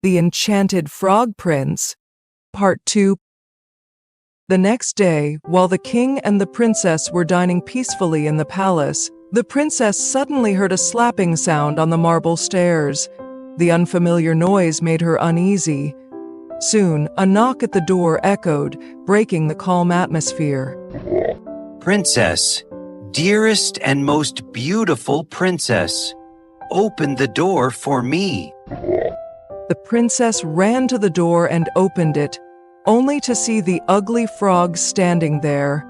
The Enchanted Frog Prince, Part 2. The next day, while the king and the princess were dining peacefully in the palace, the princess suddenly heard a slapping sound on the marble stairs. The unfamiliar noise made her uneasy. Soon, a knock at the door echoed, breaking the calm atmosphere. Princess, dearest and most beautiful princess, open the door for me. The princess ran to the door and opened it, only to see the ugly frog standing there.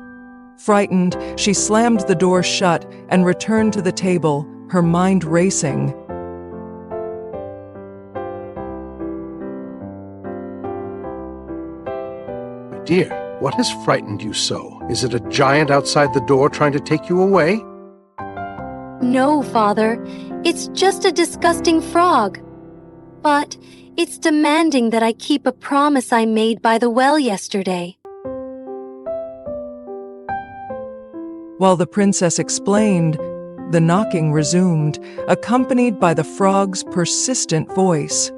Frightened, she slammed the door shut and returned to the table, her mind racing. My dear, what has frightened you so? Is it a giant outside the door trying to take you away? No, Father. It's just a disgusting frog. But it's demanding that I keep a promise I made by the well yesterday. While the princess explained, the knocking resumed, accompanied by the frog's persistent voice.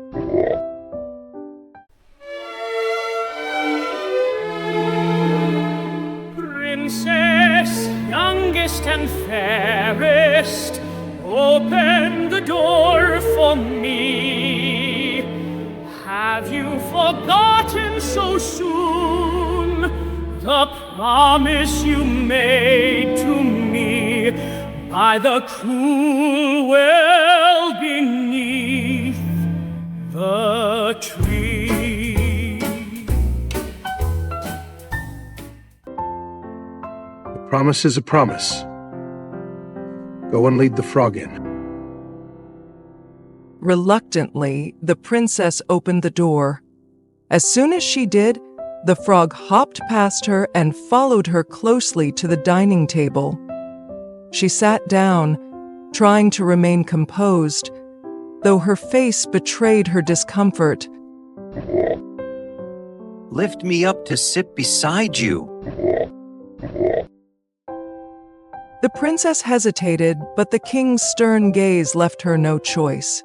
Princess, youngest and fairest, open the door for me. Have you forgotten so soon the promise you made to me by the cool well beneath the tree? A promise is a promise. Go and lead the frog in. Reluctantly, the princess opened the door. As soon as she did, the frog hopped past her and followed her closely to the dining table. She sat down, trying to remain composed, though her face betrayed her discomfort. Lift me up to sit beside you. The princess hesitated, but the king's stern gaze left her no choice.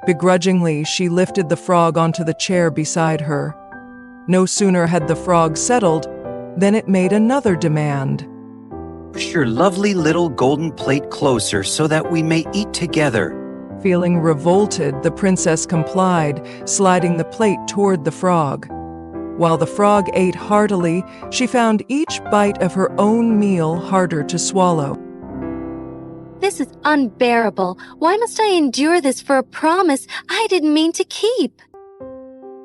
Begrudgingly, she lifted the frog onto the chair beside her. No sooner had the frog settled than it made another demand. Push your lovely little golden plate closer so that we may eat together. Feeling revolted, the princess complied, sliding the plate toward the frog. While the frog ate heartily, she found each bite of her own meal harder to swallow. This is unbearable. Why must I endure this for a promise I didn't mean to keep?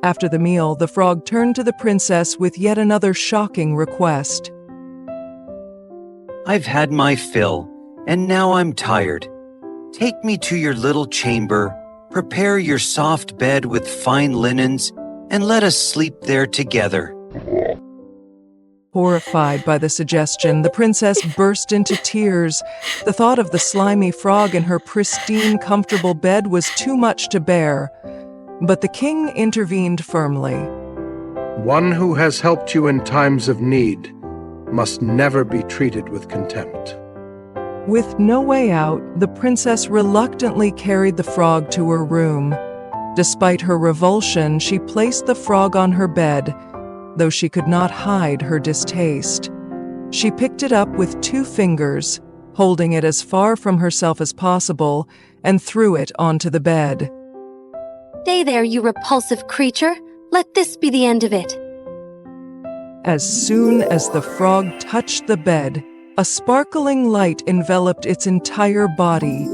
After the meal, the frog turned to the princess with yet another shocking request. I've had my fill, and now I'm tired. Take me to your little chamber, prepare your soft bed with fine linens, and let us sleep there together. Horrified by the suggestion, the princess burst into tears. The thought of the slimy frog in her pristine, comfortable bed was too much to bear. But the king intervened firmly. One who has helped you in times of need must never be treated with contempt. With no way out, the princess reluctantly carried the frog to her room. Despite her revulsion, she placed the frog on her bed, though she could not hide her distaste. She picked it up with 2 fingers, holding it as far from herself as possible, and threw it onto the bed. Stay there, you repulsive creature. Let this be the end of it. As soon as the frog touched the bed, a sparkling light enveloped its entire body.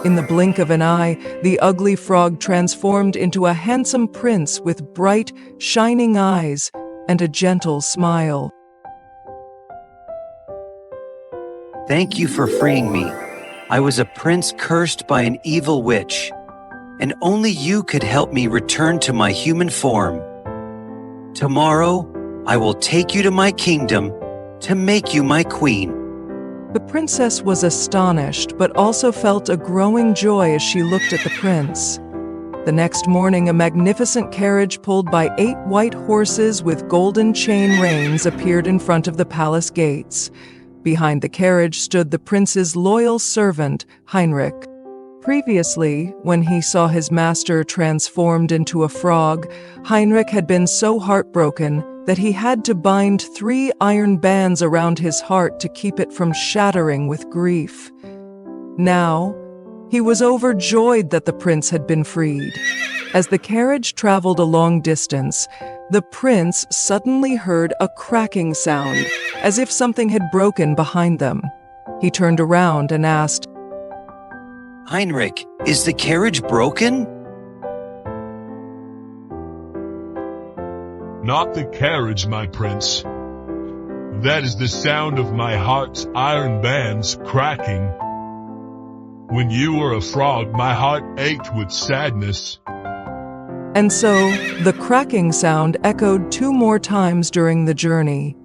In the blink of an eye, the ugly frog transformed into a handsome prince with bright, shining eyes and a gentle smile. Thank you for freeing me. I was a prince cursed by an evil witch, and only you could help me return to my human form. Tomorrow, I will take you to my kingdom to make you my queen. The princess was astonished, but also felt a growing joy as she looked at the prince. The next morning, a magnificent carriage pulled by 8 white horses with golden chain reins appeared in front of the palace gates. Behind the carriage stood the prince's loyal servant, Heinrich. Previously, when he saw his master transformed into a frog, Heinrich had been so heartbroken that he had to bind 3 iron bands around his heart to keep it from shattering with grief. Now, he was overjoyed that the prince had been freed. As the carriage traveled a long distance, the prince suddenly heard a cracking sound, as if something had broken behind them. He turned around and asked, Heinrich, is the carriage broken? Not the carriage, my prince. That is the sound of my heart's iron bands cracking. When you were a frog, my heart ached with sadness. And so, the cracking sound echoed 2 more times during the journey.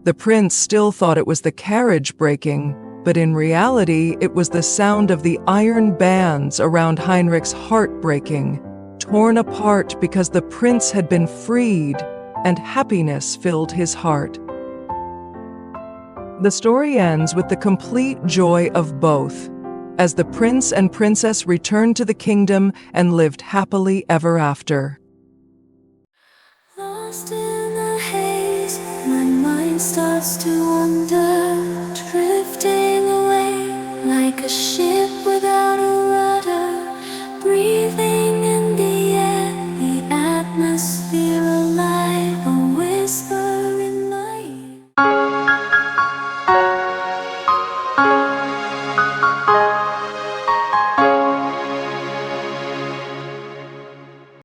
The prince still thought it was the carriage breaking, but in reality, it was the sound of the iron bands around Heinrich's heart breaking, torn apart because the prince had been freed, and happiness filled his heart. The story ends with the complete joy of both, as the prince and princess returned to the kingdom and lived happily ever after. Lost in the haze, my mind starts to wander.